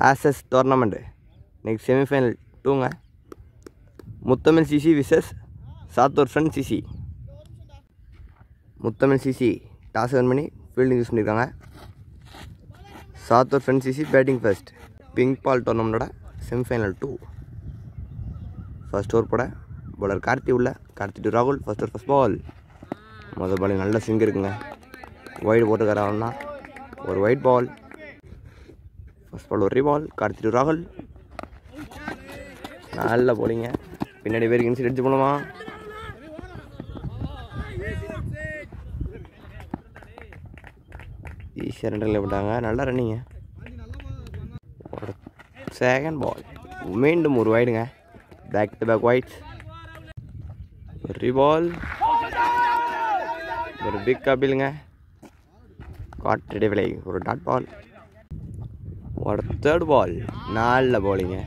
Asus tournament next semifinal 2ங்க. Muthamizh CC versus Sattur friend CC. Muthamizh CC toss win பண்ணி fielding use பண்ணியிருக்காங்க. Sattur friend CC batting first. Pink ball டோர்னமெண்ட்டோட semifinal 2. First over போட bowler Karthi உள்ள. Karthi to ராகுல். First over first ball. முதல் ball நல்ல swing இருக்குங்க. வைடு போட்டுக்கார அவனா ஒரு ஒயிட் பால். ஃபர்ஸ்ட் பால் ஒரு பால். கார்த்தி டு ராகுல். நல்ல போலிங்க. பின்னாடி பேருக்கு இன்சைட் அடிச்சு போனோமா. ஈஸியாக 2 ரன்ல போட்டாங்க. நல்லா ரன்னிங்க. செகண்ட் பால் மீண்டும் ஒரு வைடுங்க. Back to back wides. ஒரு பால் ஒரு பிக் அப்பிலுங்க. காட் இடைவேளை ஒரு டாட் பால். ஒரு தேர்ட் பால் நல்ல பாலிங்க.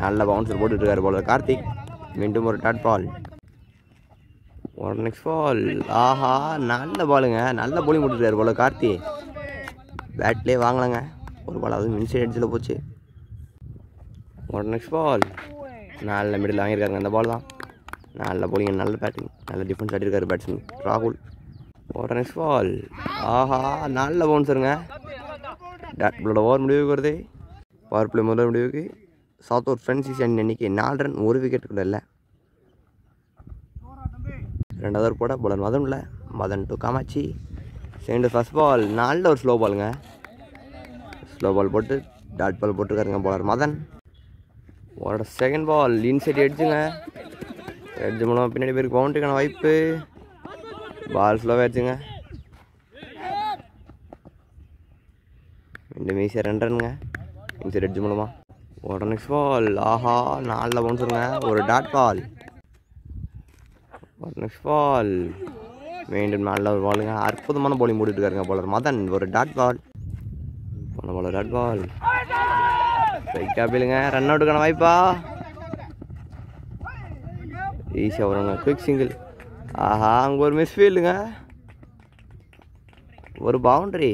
நல்ல பவுன்சர் போட்டுட்ருக்காரு பாலர் கார்த்திக். மீண்டும் ஒரு டாட் பால். ஒரு நெக்ஸ்ட் பால். ஆஹா நல்ல பாலுங்க. நல்ல போலிங் போட்டுருக்காரு பாலர் கார்த்தி. பேட்லேயே வாங்கலைங்க. ஒரு பால் அதுவும் இன்சைட் எட்ஜில் போச்சு. ஒரு நெக்ஸ்ட் பால் நல்ல மிடில் வாங்கியிருக்காருங்க. அந்த பால் தான் நல்ல போலிங்க. நல்ல பேட்டிங் நல்ல டிஃபென்ஸ் ஆடிருக்காரு பேட்ஸ்மேன் ராகுல். ஒரு நெக்ஸ்ட் பால். ஆஹா நல்ல பவுன்சருங்க. டாட் பாலோட ஓவர் முடிவுக்கு வருது. பவர் பிளே முதல் முடிவுக்கு சாத்தூர் ஃப்ரெண்ட் சிசி அணி அன்றைக்கி 4 ரன் 1 விக்கெட் கூட இல்லை. 2வது ஓவர் போட பவுலர் மதன் இல்லை. Madan to Kamatchi. Second first ball நல்ல ஒரு ஸ்லோ பாலுங்க. ஸ்லோ பால் போட்டு டாட் பால் போட்டுருக்காருங்க பவுலர் மதன். ஒரு செகண்ட் பால் இன்சைட் எட்ஜுங்க. எட்ஜு மூலம் பின்னாடி பேருக்கு பவுண்டரிக்கான வாய்ப்பு. பால் ஸ்லோவாக ஆயிடுச்சுங்க. ரெண்டு ஈஸியாக 2 ரன்னுங்க இன்சைட் எட்ஜு மூலமாக. ஒரு நெக்ஸ்ட் பால். ஆஹா நல்ல பவுன்சருங்க. ஒரு டாட் பால். ஒரு நெக்ஸ்ட் பால் மீண்டும் நல்ல ஒரு பாலுங்க. அற்புதமான பவுலிங் போட்டுருக்காருங்க பவுலர் மதன். ஒரு டாட் பால். போன பால் டாட் பால். ஸ்ட்ரைக்காக போயிலுங்க. ரன் அவுட்டுக்கான வாய்ப்பா. ஈஸியாக வருங்க. Quick single. ஆஹா அங்கே ஒரு மிஸ் ஃபீல்டுங்க. ஒரு பவுண்ட்ரி.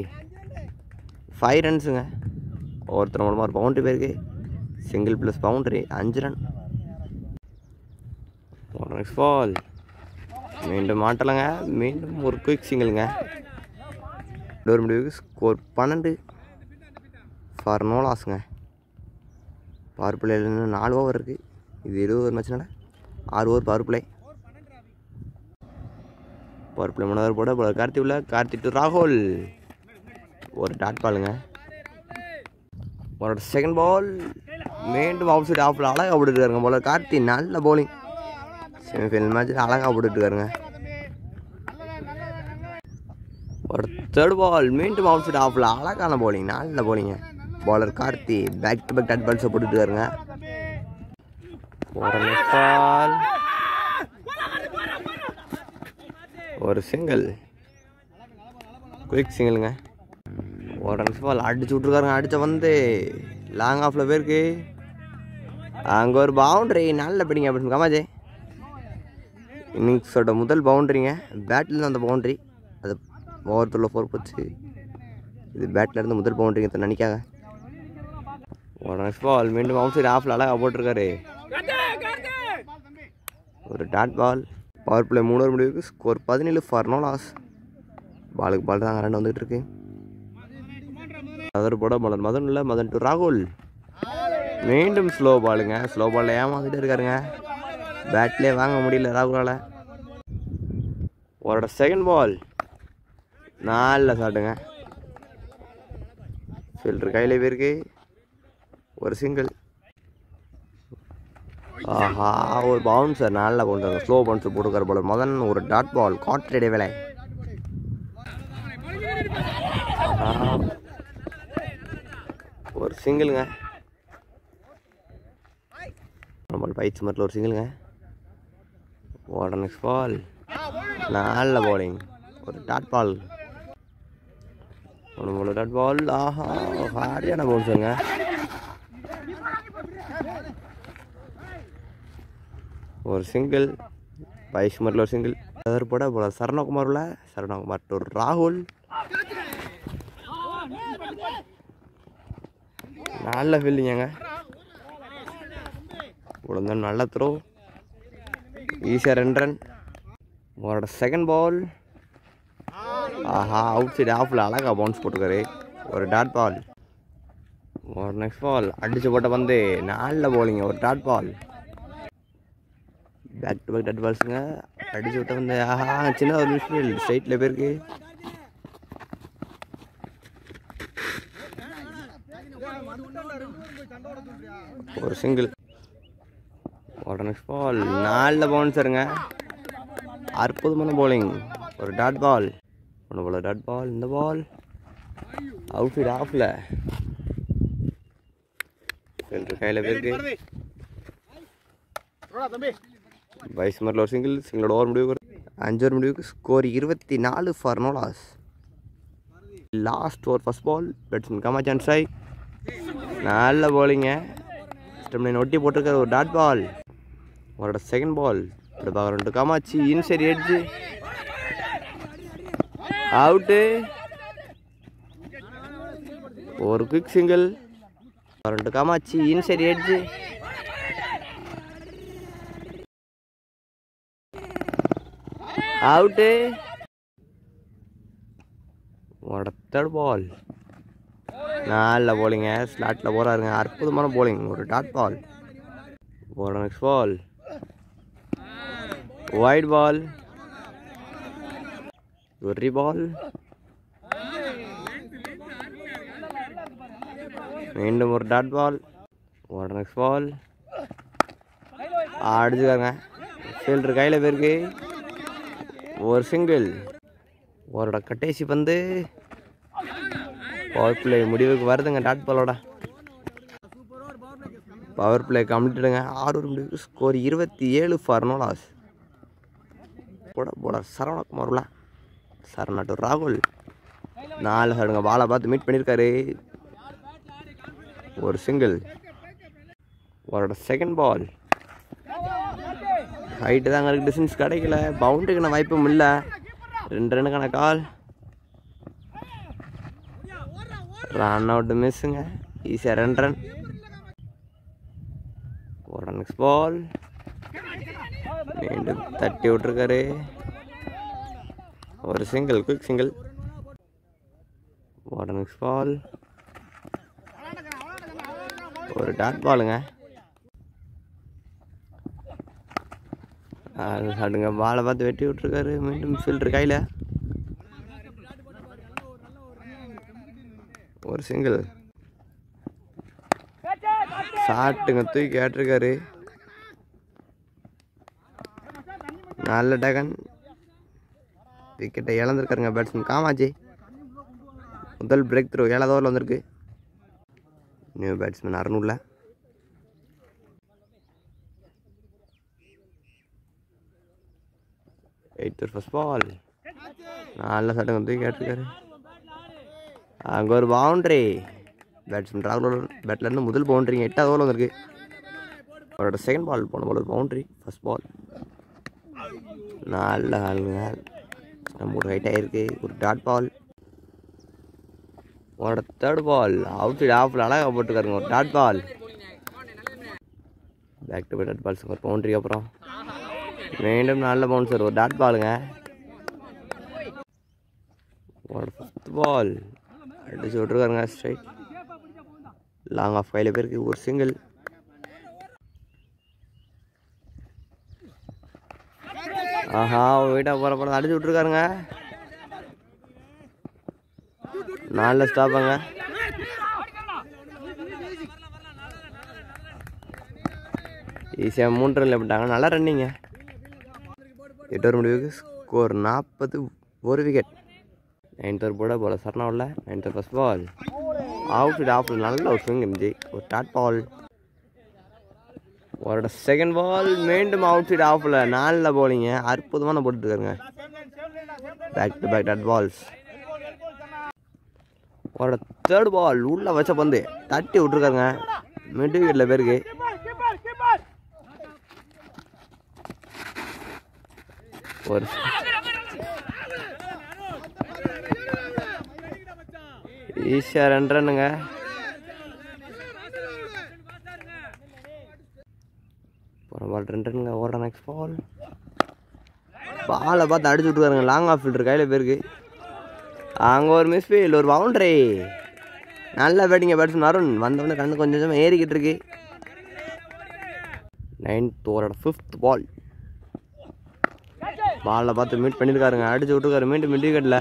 5 ரன்ஸுங்க. ஒருத்தர் மூலமாக ஒரு பவுண்ட்ரி போயிருக்கு. Single plus boundary 5 run. ஒரு நெக்ஸ்ட் பால். மீண்டும் மாட்டலைங்க. மீண்டும் ஒரு குயிக் சிங்கிளுங்க. டோர் முடிவுக்கு ஸ்கோர் 12 ஃபார் நோ லாஸுங்க. பவர் பிளேயில் இன்னும் 4 ஓவர் இருக்குது. இது 20 ஓவர் மேட்ச்னால 6 over power play. Power play 3 over போட போல கார்த்தி உள்ள. கார்த்தி டு ராகுல். ஒரு டாட் பாலுங்க. ஒரு செகண்ட் பால் மீண்டும் அவுட் சைட் ஆஃபில் அழகாக போட்டுருக்காருங்க போல கார்த்தி. நல்ல பவுலிங். செமிஃபைனல் மேட்ச்சில் அழகாக போட்டுருக்காருங்க. ஒரு தேர்ட் பால் மீண்டும் அவுட் சைட் ஆஃபில் அழகான பவுலிங். நல்ல பவுலிங்க. Bowler Karthi back to back dot பால்ஸை போட்டுருக்காருங்க. ஒரு நெக்ஸ்ட் பால். ஒரு சிங்கிள். குயிக் சிங்கிளுங்க. ஒரு நெக்ஸ்ட் பால் அடிச்சு விட்ருக்காருங்க. அடித்த வந்து லாங் ஆஃபில் போயிருக்கு. அங்கே ஒரு பவுண்ட்ரி. நல்ல பிடிங்க அப்படின்னு காமாஜே. இன்னிங்ஸோட முதல் பவுண்ட்ரிங்க. பேட்டில் அந்த பவுண்ட்ரி அது ஓவர் 4 போச்சு. இது பேட்டில் இருந்து முதல் பவுண்ட்ரிங்க நினைக்காங்க. ஒரு நெக்ஸ்ட் பால் மீண்டும் அவுட் சைடு ஆஃபில் அழகாக போட்டிருக்காரு. ஒரு dot ball. Power play 3 over முடிவுக்கு ஸ்கோர் 17 ஃபார் நோ லாஸ். பாலுக்கு பால் தாங்க ரன் வந்துகிட்டு இருக்கு. அதர் போட பவுலர் மதன் இல்லை. மதன் டு ராகுல். மீண்டும் ஸ்லோ பாலுங்க. ஸ்லோ பாலில் ஏமாந்துட்டு இருக்காருங்க. பேட்லேயே வாங்க முடியல ராகுலால். ஒரு செகண்ட் பால் நல்ல ஷாட்டுங்க. ஃபீல்டர் கையில் போயிருக்கு. ஒரு சிங்கிள். ஆஹா ஒரு பவுன்சர். நல்ல பவுன்சர். ஸ்லோ பவுன்சர் போட்டுக்கார் பவுலர் மதன். ஒரு டாட் பால். காற்று இடைவேளை. ஒரு சிங்கிளுங்க. நம்மளோட பயிற்சி மரத்தில் ஒரு சிங்கிளுங்க. ஒரு நெக்ஸ்ட் பால். நல்ல பவுலிங். ஒரு டாட் பால். ஒரு டாட் பால். ஆஹா ஹாரியான பவுன்ஸுங்க. ஒரு சிங்கிள். பயிற்சி மரத்தில் ஒரு சிங்கிள். அதர் போட போல சரணகுமார் உள்ள. சரணகுமார் டு ராகுல். நல்ல ஃபீல்டிங்க. இவ்வளோ நல்ல த்ரோ. ஈஸியாக 2 ரன். அவரோட செகண்ட் பால். ஆஹா, அவுட் சைடு ஆஃபில் அழகாக பவுன்ஸ் போட்டுருக்காரு. ஒரு டாட் பால். ஒரு நெக்ஸ்ட் பால் அடிச்சு போட்ட வந்து நல்ல போலிங்க. ஒரு dot ball. Back to back dot பால்ஸுங்க. அடிச்சு விட்ட வந்து ஆஹா, சின்ன ஒரு மிஸ்ஃபீல்ட் ஸ்ட்ரைட்டில் போயிருக்கு. ஒரு சிங்கிள். ஒரு நெக்ஸ்ட் பால் நல்ல பவுன்சருங்க. அற்புதமான போலிங். ஒரு டாட் பால். ஒன்று போல டாட் பால். இந்த பால் அவுட் சைடு ஆஃபில் கையில் போயிருக்கு. வைஸ்மரில் ஒரு சிங்கிளோட ஓவர் முடிவுக்கு 5 ஓவர் முடிவுக்கு. Score 24 for no loss. Last over first ball. Batsman Kamachan strike. நல்ல போலிங்க. ஸ்டெம்லைன் ஒட்டி போட்டிருக்காரு. ஒரு டாட் பால். அவரோட செகண்ட் பால். இப்படி பார்க்குறோம் காமாச்சி இன்சைட் எட்ஜ். அவுட்டு. ஒரு quick single. 2 Kamachi inside edge. Out. ஒரு தேர்ட் பால். நல்ல போலிங்க. ஸ்லாட்டில் போகிறாருங்க. அற்புதமான போலிங். ஒரு டாட் பால். ஒரு நெக்ஸ்ட் பால் வைட் பால். ஒரு பால். மீண்டும் ஒரு டாட் பால். ஒரு நெக்ஸ்ட் பால் அடிச்சுக்காருங்க. ஃபீல்டர் கையில் போயிருக்கு. ஒரு சிங்கிள். அவரோட கட்டேசி பந்து பவர் பிளே முடிவுக்கு வருதுங்க. டாட் பாலோட பவர் பிளே கம்ப்ளீட்டுங்க. 6 ஓவர் முடிவுக்கு. Score 27 for no loss. போட சரவணகுமார் உள்ள சரணா டு ராகுல். 4 சடுங்க பாலை பார்த்து மீட் பண்ணியிருக்காரு. ஒரு சிங்கிள். அவரோட செகண்ட் பால். ஹைட்டு தாங்க இருக்குது. டிஸ்டன்ஸ் கிடைக்கல. பவுண்டரிக்கான வாய்ப்பும் இல்லை. 2 ரன்னுக்கான கால். Run out மிஸ்ஸுங்க. ஈஸியாக 2 ரன். ஒரு நெக்ஸ்ட் பால். மீண்டும் தட்டி விட்டுருக்காரு. ஒரு சிங்கிள். Quick single. ஒரு நெக்ஸ்ட் பால். ஒரு டாட் பாலுங்க. அதுங்க பாலை பார்த்து வெட்டி விட்டுருக்காரு. மீண்டும் ஃபீல்டர் கையில். ஒரு சிங்கிள். ஷாட்டுங்க தூக்கி கேட்டிருக்காரு. நல்ல டகன். விக்கெட்டை இழந்திருக்காருங்க பேட்ஸ்மேன் காமாச்சி. முதல் பிரேக் த்ரூ 7வது ஓவரில் வந்திருக்கு. நியூ பேட்ஸ்மேன் அருணுல்ல. Eighth first ball. நல்ல சட்டம் தூக்கி கேட்டிருக்காரு. அங்கே ஒரு பவுண்ட்ரி. பேட்ஸ்மேன் ராகுலோட பேட்லேருந்து முதல் பவுண்ட்ரிங்க. 8வது ஓவரில் வந்திருக்கு. அவரோட செகண்ட் பால் போன பால் ஒரு பவுண்ட்ரி. ஃபர்ஸ்ட் பால் நல்ல ஆளுங்க. நம்ம ஹைட்டாக இருக்கு. ஒரு டாட் பால். அவரோட தேர்ட் பால் அவுட் சைடு ஆஃபில் அழகாக போட்டுருக்காருங்க. ஒரு dot ball. Back to back dot balls. ஒரு பவுண்ட்ரி. அப்புறம் மீண்டும் நல்ல பவுன்சர். ஒரு டாட் பாலுங்க. அவரோட ஃபர்ஸ்ட் பால் அடிச்சு விட்டுருக்காருங்க. ஸ்ட்ரைட் லாங் ஆஃப் கையில் போயிருக்கு. ஒரு சிங்கிள். ஆஹா, வெயிட்டாக போகிற படம் அடிச்சு விட்ருக்காருங்க. நல்ல ஸ்டாப்பாங்க. ஈஸியாக 3 ரன்ல பண்ணிட்டாங்க. நல்லா ரன்னிங்க. 8 ஓவர் முடிவுக்கு. ஸ்கோர் 40. ஒரு விக்கெட். 9th ஓவர் போல சரணாவில். 9th first ball. Outside ஆஃபில் நல்ல ஒரு ஸ்விங் இருந்துச்சு. ஒரு டாட் பால். அவரோட செகண்ட் பால். மீண்டும் அவுட் சைடு ஆஃபில் நல்ல போலிங்க. அற்புதமான போட்டுருக்காருங்க. Back to back dot balls. அவரோட தேர்ட் பால் உள்ள வச்ச பந்து தட்டி விட்டுருக்காருங்க. மிட் விக்கெட்டில் பேருக்கு. ஒரு ஈஸியாக 2 ரன்னுங்க. போகிற பால் 2 ரன்னுங்க. ஓடுற நெக்ஸ்ட் பால். பாலை பார்த்து அடிச்சு விட்டுருக்காருங்க. லாங் ஆஃப் ஃபீல்டர் கையில் போயிருக்கு. அங்கே ஒரு மிஸ் ஃபீல்டு, ஒரு பவுண்டரி. நல்ல பேட்டிங்க பேட்ஸ்மேன் அருண். வந்தவொடனே கண்ணு கொஞ்சம் கொஞ்சமாக ஏறிக்கிட்டு இருக்கு. 9th ஓவரோட 5th பால். பாலை பார்த்து மீட் பண்ணியிருக்காருங்க. அடிச்சு விட்டுருக்காரு. மீண்டும் விக்கெட்டில்.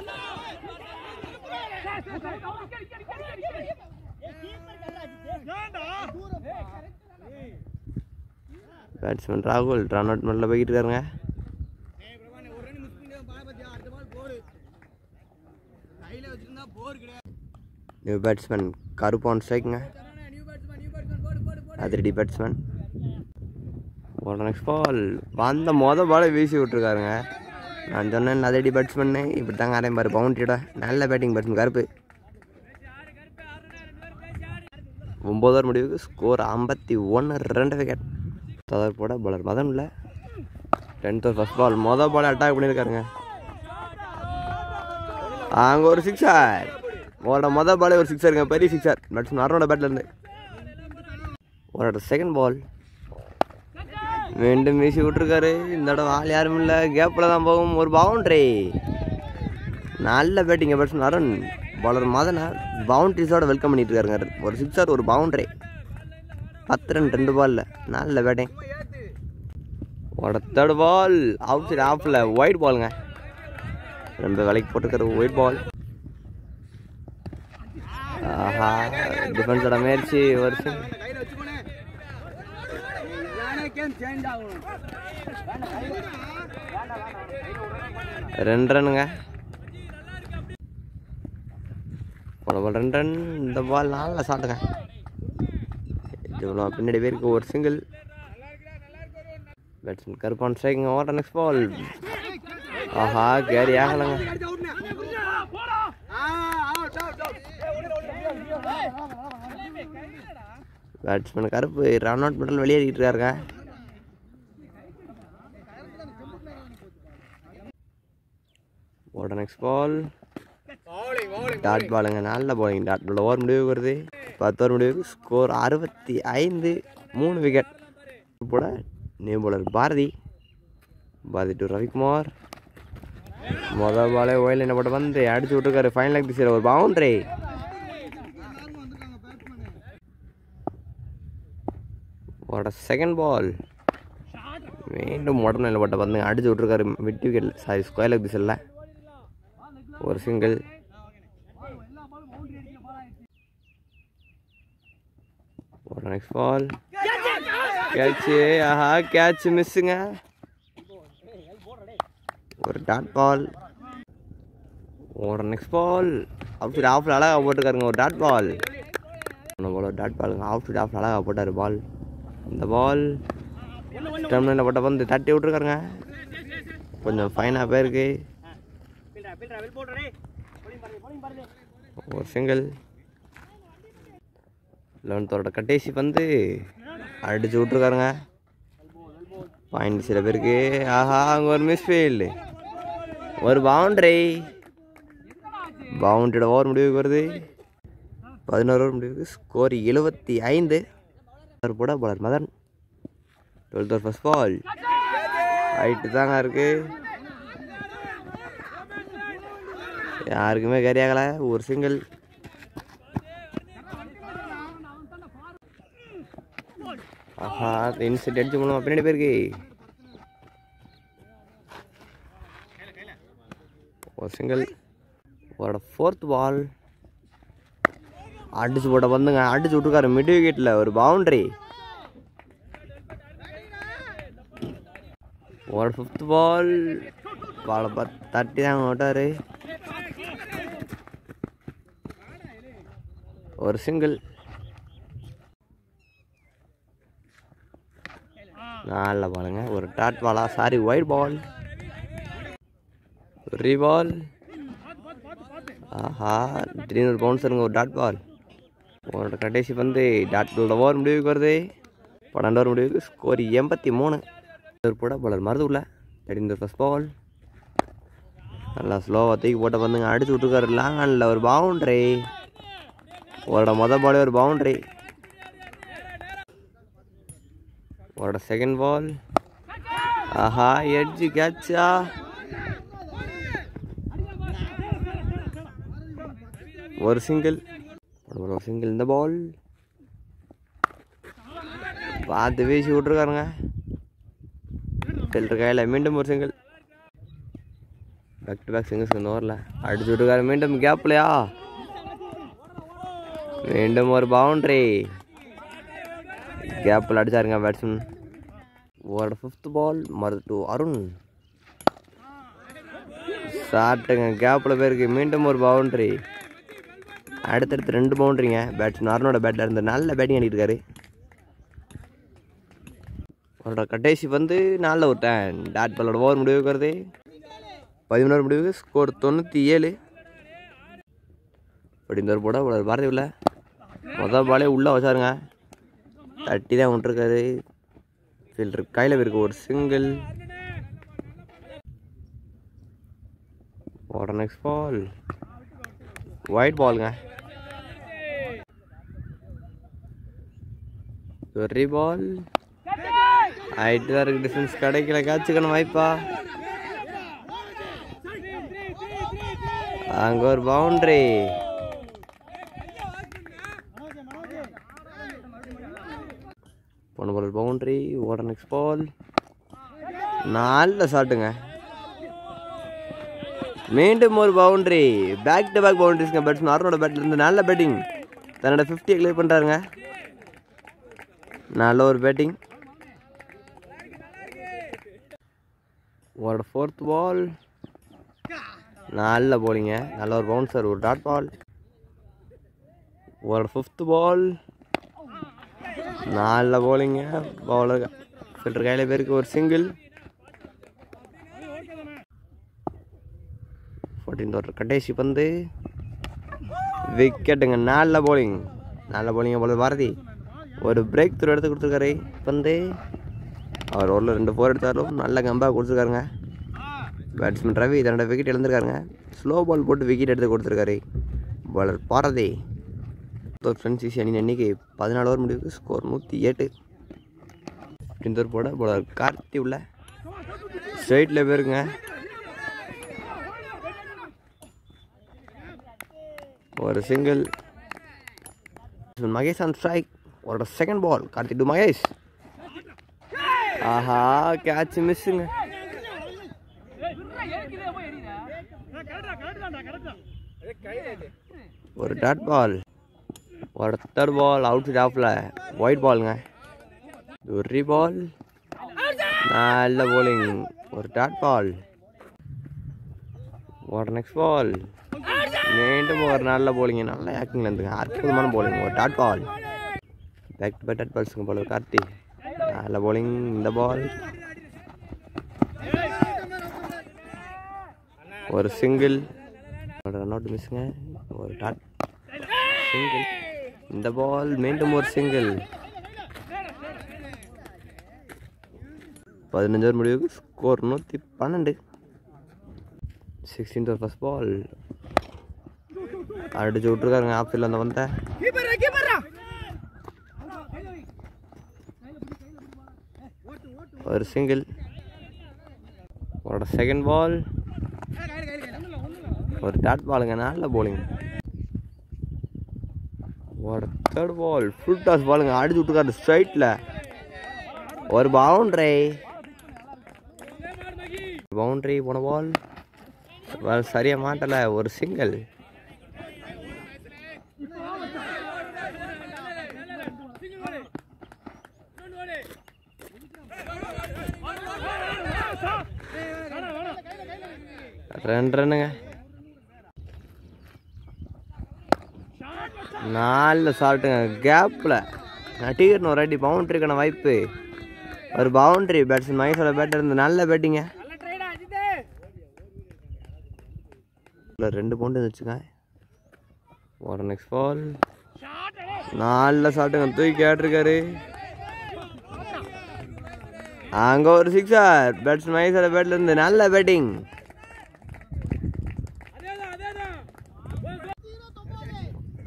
பேட்ஸ்மேன் ராகுல் ரன் அவுட் மேலே போய்கிட்டு இருக்காருங்க. நியூ பேட்ஸ்மேன் கருப்பான் ஸ்ட்ரைக்குங்க. அதிரடி பேட்ஸ்மேன். ஒரு நெக்ஸ்ட் பால். வந்த பாலை வீசி விட்டுருக்காருங்க. நான் சொன்னேன் அதிரடி பேட்ஸ்மேன்னு. இப்படி தாங்க ஆரம்பிப்பார் பவுண்டரியோட. நல்ல பேட்டிங் பேட்ஸ்மேன் கருப்பு. 9 ஓவர் முடிவுக்கு ஸ்கோர் 51 2 விக்கெட். போட பாலர் மதன் இல்லை. 10th ஓவர் ஃபர்ஸ்ட் பால். பாலை அட்டாக் பண்ணியிருக்காருங்க. அங்கே ஒரு சிக்ஸர். ஓரோட பாலே ஒரு சிக்ஸருங்க. பெரிய சிக்ஸர். பேட்ஸ்மேன் அருணோட பேட்லேருந்து. ஓரோட செகண்ட் பால். மீண்டும் வீசி விட்டுருக்காரு. இந்த தடவை ஆள் யாரும் இல்லை. கேப்பில் தான் போகும். ஒரு பவுண்டரி. நல்ல பேட்டிங்க பேட்ஸ்மேன் அருண். பாலர் மதனை பவுண்டரிஸோட வெல்கம் பண்ணிட்டு இருக்காருங்க. ஒரு சிக்ஸர், ஒரு பவுண்டரி. 10 ரன் 2 பாலில். நல்ல பேட்டிங். ஓட தேர்ட் பால். அவுட் சைட் ஆஃபில் ஒயிட் பாலுங்க. ரொம்ப விலைக்கு போட்டுருக்காரு ஒயிட் பால். ஆஹா, டிஃபென்ஸோட முயற்சி. ஒரு 2 ரன்னுங்க. போன பால் 2 ரன். இந்த பால் நல்லா சாப்பிட்டுங்க. இவ்வளோ பின்னாடி பேருக்கு ஒரு சிங்கிள். பேட்ஸ்மேன் கருப்பான் ஸ்ட்ரைக்குங்க. ஓட்ட நெக்ஸ்ட் பால். ஆஹா, கேரி ஆகலைங்க. பேட்ஸ்மேன் கருப்பு ரன் அவுட் மெடல் வெளியேறிட்டு இருக்காருங்க. ஓட நெக்ஸ்ட் பால். டாட் பாலுங்க. நல்ல பாலிங். Dot ball. ஓவர் முடிவு வருது. 10 ஓவர் முடிவுக்கு ஸ்கோர் 65 3 விக்கெட். போட new bowler Bharathi. To Ravikumar. பாலே ஓயில் என்ன போட்ட வந்து அடிச்சு விட்டுருக்காரு. ஃபைனல் லெக் திசையில் ஒரு பவுண்டரி. ஓட செகண்ட் பால். மீண்டும் உடனே போட்ட வந்து அடிச்சு விட்டுருக்காரு. Mid wicket, sorry square leg திசையில் ஒரு சிங்கிள். ஓட நெக்ஸ்ட் பால். கேட்சு. ஆஹா, கேட்ச் மிஸ்ஸுங்க. ஒரு டாட் பால். ஓட நெக்ஸ்ட் பால். அவுட் சைட் ஆஃபில் அழகாக போட்டுருக்காருங்க. ஒரு டாட் பால். டாட் பாலுங்க. அவுட் சைட் ஆஃபில் அழகாக போட்டார் பால். இந்த பால் ஸ்டெம்லைனில் போட்ட வந்து தட்டி விட்ருக்காருங்க. கொஞ்சம் ஃபைனாக போயிருக்கு. ஒரு சிங்கிள். 11th ஓவரோட கடைசி வந்து அடிச்சு விட்ருக்காருங்க. பாயிண்ட் சில பேருக்கு. ஆஹா, அங்கே ஒரு மிஸ் ஃபீல்டு, ஒரு பவுண்டரி. பவுண்டரியோட ஓவர் முடிவுக்கு வருது. 11 ஓவர் முடிவுக்கு ஸ்கோர் 75. போட bowler Madan. 12th over first ball. Height தாங்க இருக்கு. யாருக்குமே கேரி ஆகலை. ஒரு சிங்கிள். ஆஹா, இன்செட் அடிச்சு மூலமா பின்னாடி போயிருக்கு. ஒரு சிங்கிள். ஒரு 4th பால். அடிச்சு போட்ட வந்துங்க அடிச்சு விட்டுருக்காரு மிட் விக்கெட்டில். ஒரு பவுண்டரி. ஒரு 5th பால். பாலை பார்த்து தட்டி தாங்க விட்டாரு. ஒரு சிங்கிள். நல்ல பாலுங்க. ஒரு dot Bala, sorry white ball. ரீபால். ஆஹா, திடீர்னு ஒரு பவுன்சருங்க. ஒரு டாட் பால். ஒரு கடைசி வந்து டாட் பாலோட ஓவர் முடிவுக்கு வருது. 12 ஓவர் முடிவுக்கு ஸ்கோர் 83. போட பாலர் மருதுள்ள. திடீர்னு ஃபர்ஸ்ட் பால். நல்லா ஸ்லோவாக தூக்கி போட்ட வந்துங்க அடிச்சு விட்டுருக்காரு. லாங் ஆனில் ஒரு பவுண்டரி. ஒரு பாலே ஒரு பவுண்டரி. ஒரு செகண்ட் பால். ஆஹா, எட்ஜ் கேட்சா. ஒரு சிங்கிள் இந்த பால் பார்த்து வீசி விட்ருக்காருங்க. ஃபில்டர் கையில் மீண்டும் ஒரு single. Back to back singles இந்த ஓவரில் அடிச்சு விட்ருக்காரு. மீண்டும் கேப்லையா, மீண்டும் ஒரு பவுண்ட்ரி. கேப்பில் அடிச்சாருங்க பேட்ஸ்மேன். ஓவரோட 5th பால் மறு டு அருண். சாட்டுங்க, கேப்பில் போயிருக்கு. மீண்டும் ஒரு பவுண்ட்ரி. அடுத்தடுத்து 2 பவுண்ட்ரிங்க. பேட்ஸ்மேன் அருணோட பேட்டில் இருந்து நல்ல பேட்டிங் அடிக்கிருக்காரு. அவரோட கடைசி வந்து 4 ஒரு டேன். டாட் பாலோட ஓவர் முடிவுக்கிறது 11 முடிவுக்கு. ஸ்கோர் 97. அப்படி இந்த ஒரு போட பாரதி உள்ள மொதல் பாலே உள்ளே வச்சாருங்க. தட்டி தான் விட்டுருக்காரு. ஃபீல்டர் கையில் இருக்கு ஒரு சிங்கிள். ஓட நெக்ஸ்ட் பால் ஒயிட் பாலுங்க. ஒரு பால் ஆயிட்டு தான் இருக்கு. டிஃபென்ஸ் கிடைக்கல. காய்ச்சிக்கணும் வாய்ப்பா. அங்கே ஒரு பவுண்ட்ரி. போன பால் பவுண்ட்ரி. ஓட நெக்ஸ்ட் பால் நல்ல ஷாட்டுங்க. மீண்டும் ஒரு பவுண்ட்ரி. பேக் டு பேக் பவுண்ட்ரிஸ்ங்க. பேட்ஸ்மேன் அருணோட பேட்டில் இருந்து நல்ல பேட்டிங். தன்னோட 50 கிளியர் பண்ணுறாருங்க. நல்ல ஒரு பேட்டிங். ஓட 4th பால் நல்ல போலிங்க. நல்ல ஒரு பவுன்சர், ஒரு டாட் பால். ஓட 5th பால் நல்ல போலிங்க. பவுலர் ஃபில்டர் கையில் பேருக்கு ஒரு சிங்கிள். 14th ஓவர் கடைசி பந்து. விக்கெட்டுங்க. நல்ல போலிங் போலர் பாரதி. ஒரு பிரேக் த்ரூ எடுத்து கொடுத்துருக்காரு. பந்து அவர் ஓவரில் 2 4 எடுத்தாலும் நல்ல கம்பாக கொடுத்துருக்காருங்க. பேட்ஸ்மேன் ரவி தன்னோட விக்கெட் இழந்திருக்காருங்க. ஸ்லோ பால் போட்டு விக்கெட் எடுத்து கொடுத்துருக்காரு பாலர் பாரதி. ஃப்ரெண்ட்ஸ் அணி அன்றைக்கி 14 ஓவர் முடிவுக்கு. ஸ்கோர் 108. இந்த ஒரு போட பாலர் கார்த்தி உள்ள ஸ்ட்ரைட்டில் போயிருங்க. ஒரு சிங்கிள். Mahesh on strike. ஒரு second ball Karthi to Mahesh. ஆஹா, கேட்ச் மிஸ்ஸுங்க. ஒரு டாட் பால். ஒரு 3rd பால் அவுட் சைட் ஆஃப்ல ஒயிட் பாலுங்க. ஒரு பால் நல்ல போலிங். ஒரு டாட் பால். ஒரு நெக்ஸ்ட் பால் மீண்டும் ஒரு நல்ல போலிங்க. நல்ல ஆக்டிங்ல இருந்துங்க. அற்புதமான போலிங். ஒரு dot ball. Back to back dot பால்ஸுங்க போல கார்த்தி. நல்ல போலிங். இந்த பால் ஒரு சிங்கிள். Run out மிஸ்ஸுங்க. ஒரு டாட் சிங்கிள். இந்த பால் மீண்டும் ஒரு சிங்கிள். 15 ஓவர் முடிவுக்கு. Score 112. 16th over first ball அடிச்சு விட்ருக்காருங்க. ஆஃபீல்டில் அந்த வந்த ஒரு சிங்கிள். ஒரு செகண்ட் பால் ஒரு டாட் பாலுங்க. நல்ல போலிங். ஒரு 3rd பால் ஃபுல் டாஸ் பாலுங்க. அடிச்சு விட்டுருக்காரு ஸ்ட்ரைட்டில். ஒரு பவுண்ட்ரி. போன பால் சரியாக மாட்டலை. ஒரு சிங்கிள். ரன்னுங்க. நல்ல ஷாட்டுங்க. கேப்பில் நட்டிகர்னு ஒரு அடி. பவுண்ட்ரிக்கான வாய்ப்பு. ஒரு பவுண்ட்ரி. பேட்ஸ்மேன் மகேஷோட பேட்டர் இருந்து நல்ல பேட்டிங்க. 2 பவுண்ட் இருந்துச்சுங்க. ஒரு நெக்ஸ்ட் பால் நல்ல ஷாட்டுங்க. தூக்கி கேட்டிருக்காரு. அங்கே ஒரு 6. பேட்ஸ்மேன் மகேஷோட பேட்டில் இருந்து நல்ல பேட்டிங்.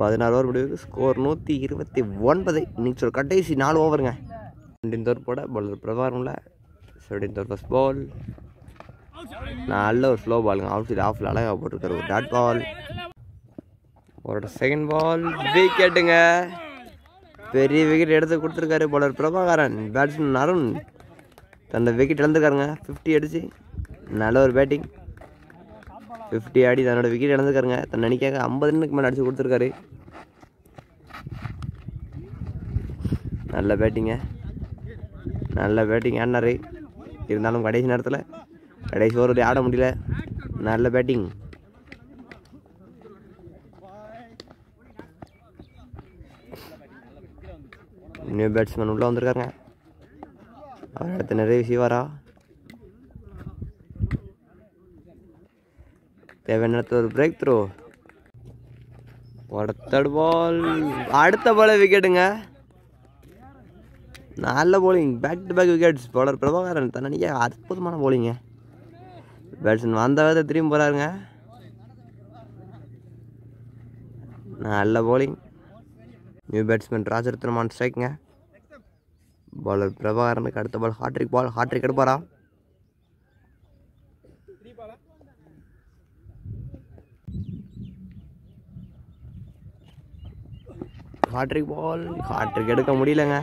16 ஓவர் முடிவுக்கு. ஸ்கோர் 129. இன்னைக்கு கடைசி 4 ஓவருங்க. 17th ஓவர் போட பவுலர் பிரபாகரனில் 17th ஓவர் ஃபர்ஸ்ட் பால். நல்ல ஒரு ஸ்லோ பாலுங்க. அவுட் சைட் ஆஃபில் அழகாக போட்டிருக்காரு. ஒரு டாட் பால். ஒரு செகண்ட் பால். விக்கெட்டுங்க. பெரிய விக்கெட் எடுத்து கொடுத்துருக்காரு பவுலர் பிரபாகரன். பேட்ஸ்மேன் அருண் தன்னோட விக்கெட் இழந்துருக்காருங்க. 50 அடிச்சு நல்ல ஒரு பேட்டிங். 50 ஆடி தன்னோட விக்கெட் இழந்துருக்காருங்க. தன் நினைக்காக 50 ரன்னுக்கு மேலே அடிச்சு கொடுத்துருக்காரு. நல்ல பேட்டிங்க. நல்ல பேட்டிங் ஆடினாரு. இருந்தாலும் கடைசி நேரத்தில் கடைசி ஓவர் ஆட முடியல. நல்ல பேட்டிங். நியூ பேட்ஸ்மேன் உள்ளே வந்திருக்காருங்க. அவர் அடுத்த நிறைய செய்வாரா? தேவையான ஒரு பிரேக் த்ரோ. தேர்ட் பால். அடுத்த பால் விக்கெட்டுங்க. நல்ல bowling. Back to back wickets. Bowler Prabhakaran தன்னிக்க அற்புதமான போலிங்க. பேட்ஸ்மேன் வந்த வேலை திரும்பி போகிறாருங்க. நல்ல bowling. New batsman Rajarathnam on ஸ்ட்ரைக்குங்க. பவுலர் பிரபாகரனுக்கு அடுத்த பால் ஹாட்ரிக் பால். ஹாட்ரிக் எடுப்பாரா? Hat trick ball. ஹாட்ரிக் எடுக்க முடியலங்க.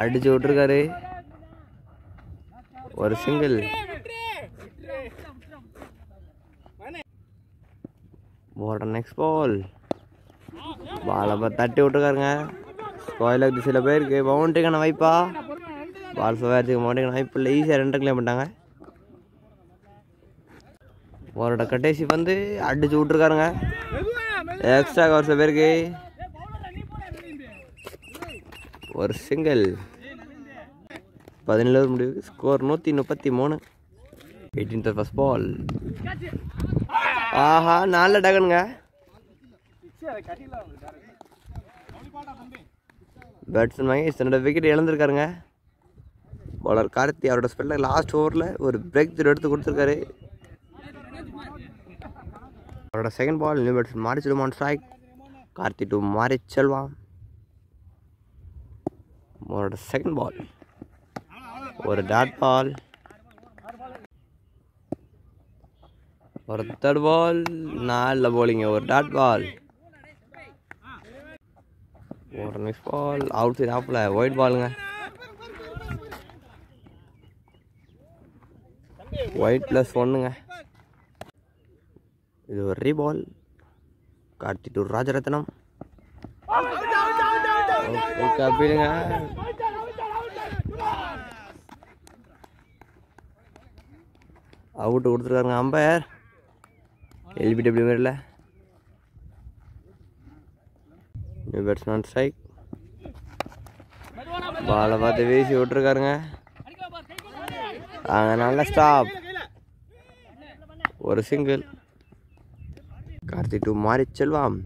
அடிச்சு விட்டுருக்காரு. ஒரு சிங்கிள். நெக்ஸ்ட் பால். பாலை தட்டி விட்டுருக்காருங்க. ஸ்கொயர் சில பேருக்கு பவுண்டரிக்கான வாய்ப்பா? பால் சுவாயத்துக்கு பவுண்டரிக்கான வாய்ப்பு இல்லை. ஈஸியாக 2 கிளைம் பண்ணிட்டாங்க. ஓரோட கடைசி வந்து அடிச்சு விட்டுருக்காருங்க. எக்ஸ்ட்ரா கவர் சில பேருக்கு. ஒரு சிங்கிள். 17 ஓவர் முடிவு. ஸ்கோர் 133. 18th first ball. ஆஹா நல்ல டகனுங்க. பேட்ஸ்மேன் மகேஷ் தன்னோட விக்கெட் இழந்திருக்காருங்க. பவுலர் கார்த்தி அவரோட ஸ்பெல்லில் லாஸ்ட் ஓவரில் ஒரு பிரேக் த்ரூ எடுத்து கொடுத்துருக்காரு. அவரோட second ball. New batsman Marichelvam on strike. Karthi to Marichelvam. அவரோட செகண்ட் பால். ஒரு டாட் பால். ஒரு தேர்ட் பால். நல்ல போலிங்க. ஒரு டாட் பால். ஒரு நெக்ஸ்ட் பால். அவுட் சைட் ஆஃபில் ஒயிட் பாலுங்க. ஒயிட் +1ங்க. இது ஒரு ரீபால். கார்த்தி டு ராஜரத்னம். கபிலுங்க. அவுட்டு கொடுத்துருக்காருங்க அம்பையர். எல்பிடபிள்யூ மாரியில். New batsman strike. பாலை பார்த்து வீசி விட்டுருக்காருங்க. அங்கே நல்ல ஸ்டாப். ஒரு சிங்கிள். கார்த்தி டு மாரிச்செல்வம்.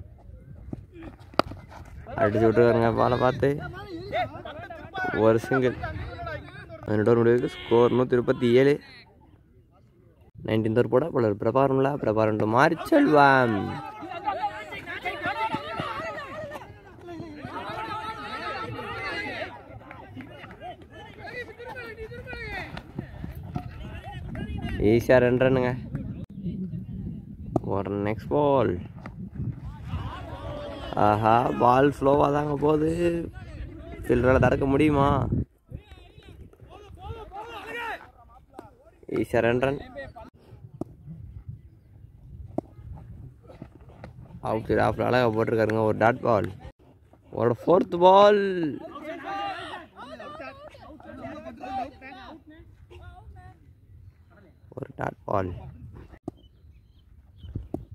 அடிச்சு விட்டுருக்காருங்க பாலை பார்த்து. ஒரு சிங்கிள். 18 ஓவர் முடிவுக்கு. ஸ்கோர் 137. 19th ஓவர் போட பவுலர் பிரபாகரன் டு மாரிச்செல்வம். ஈஸியாக 2 ரன்னுங்க. ஒரு நெக்ஸ்ட் பால். ஆஹா பால் ஸ்லோவாக தாங்க போகுது. ஃபீல்டரால் தடுக்க முடியுமா? ஈஸியாக 2 ரன். அவுட் சைட் ஆஃப் அழகாக போட்டிருக்காருங்க. ஒரு டாட் பால். ஒரு 4th பால். ஒரு டாட் பால்.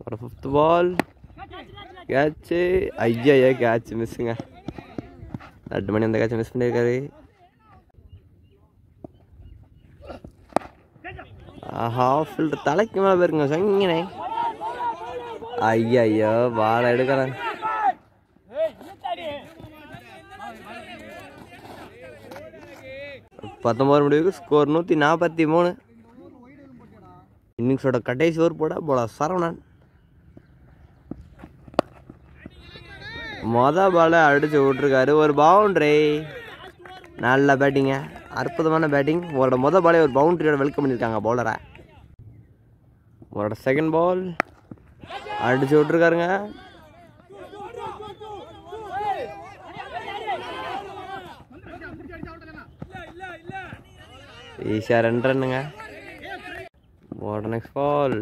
ஒரு 5th பால். கேட்சு. ஐயா கேட்ச் மிஸ்ஸுங்க. 8 மணி அந்த கேட்சை மிஸ் பண்ணியிருக்காரு. ஆஹா ஃபீல்டர் தலைக்கு மேலே போயிருங்க. சங்கினே. ஐயா பாலை எடுக்கிறேன். பத்தொன்பது முடிவுக்கு. ஸ்கோர் 143. இன்னிங்ஸோட கடைசி ஓவர் போட பவுலர் சரவணன். மொத பாலை அடிச்சு விட்டுருக்காரு. ஒரு பவுண்டரி. நல்ல பேட்டிங்க, அற்புதமான பேட்டிங். உங்களோட மொதல் பாலே ஒரு பவுண்டரியோட வெல்கம் பண்ணியிருக்காங்க பவுலரை. உங்களோட செகண்ட் பால் அடிச்சு விட்ருக்காருங்க. ஈஸியாக 2 ரன்னுங்க. உங்களோட நெக்ஸ்ட் பால்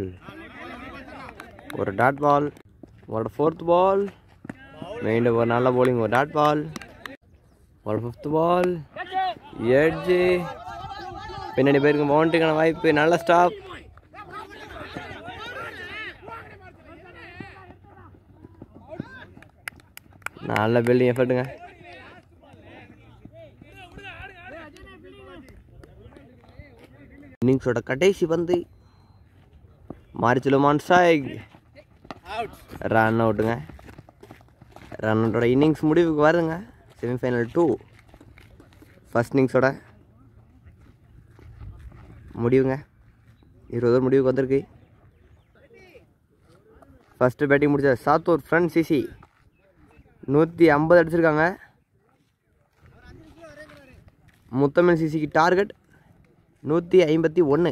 ஒரு டாட் பால். உங்களோட 4th பால் மீண்டும் ஒரு நல்ல போலிங், ஒரு டாட் பால். உங்களோட 5th பால் எட்ஜு பின்னாடி போயிருக்கும், பவுண்டரிக்கான வாய்ப்பு. நல்ல ஸ்டாப். நல்ல பில்டிங் எஃபர்ட்டுங்க. இன்னிங்ஸோட கடைசி பந்து மாரிச்சுலமான் சாய் ரன் அவுட்டுங்க. ரன் அவுட்டோட இன்னிங்ஸ் முடிவுக்கு வருதுங்க. செமிஃபைனல் 2 ஃபர்ஸ்ட் இன்னிங்ஸோட முடிவுங்க. 20 ஓவர் முடிவுக்கு வந்திருக்கு. ஃபஸ்ட்டு பேட்டிங் முடிச்ச சாத்தூர் ஃப்ரண்ட் சிசி 150 அடிச்சிருக்காங்க. முத்தமிழ் சிசிக்கு டார்கெட் 151.